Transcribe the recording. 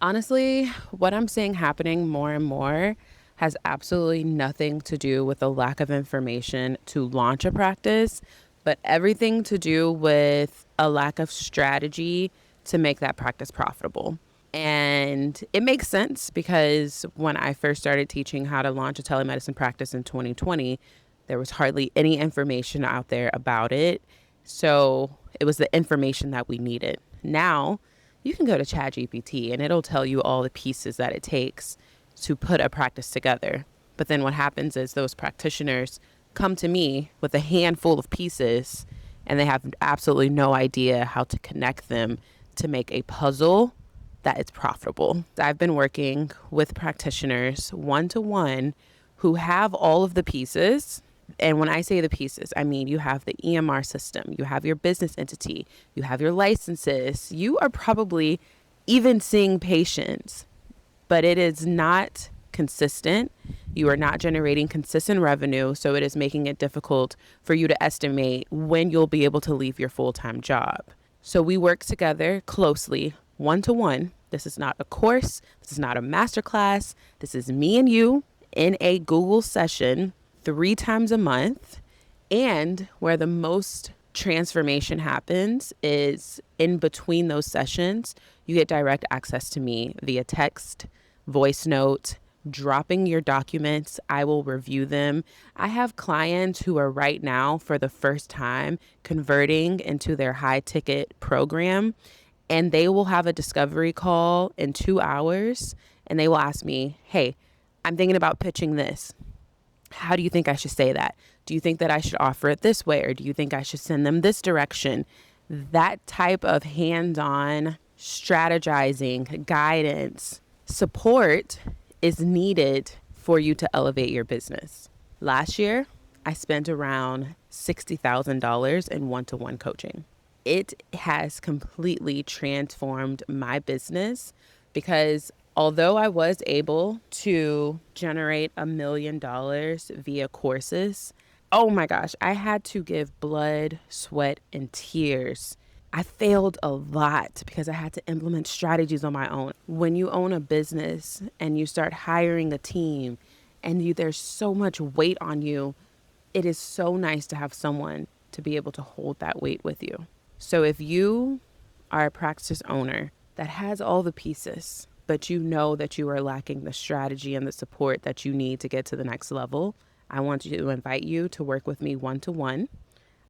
Honestly, what I'm seeing happening more and more has absolutely nothing to do with a lack of information to launch a practice, but everything to do with a lack of strategy to make that practice profitable. And it makes sense because when I first started teaching how to launch a telemedicine practice in 2020, there was hardly any information out there about it. So it was the information that we needed. Now, you can go to ChatGPT and it'll tell you all the pieces that it takes to put a practice together. But then what happens is those practitioners come to me with a handful of pieces and they have absolutely no idea how to connect them to make a puzzle that is profitable. I've been working with practitioners one to one who have all of the pieces. And when I say the pieces, I mean you have the EMR system, you have your business entity, you have your licenses, you are probably even seeing patients, but it is not consistent. You are not generating consistent revenue, so it is making it difficult for you to estimate when you'll be able to leave your full-time job. So we work together closely, one to one. This is not a course, this is not a masterclass. This is me and you in a Google session 3 times a month. And where the most transformation happens is in between those sessions, you get direct access to me via text, voice note, dropping your documents. I will review them. I have clients who are right now for the first time converting into their high ticket program, and they will have a discovery call in 2 hours and they will ask me, hey, I'm thinking about pitching this. How do you think I should say that? Do you think that I should offer it this way? Or do you think I should send them this direction? That type of hands-on strategizing, guidance, support is needed for you to elevate your business. Last year, I spent around $60,000 in one-to-one coaching. It has completely transformed my business because although I was able to generate $1 million via courses, oh my gosh, I had to give blood, sweat, and tears. I failed a lot because I had to implement strategies on my own. When you own a business and you start hiring a team and there's so much weight on you, it is so nice to have someone to be able to hold that weight with you. So if you are a practice owner that has all the pieces, but you know that you are lacking the strategy and the support that you need to get to the next level, I want to invite you to work with me one to one.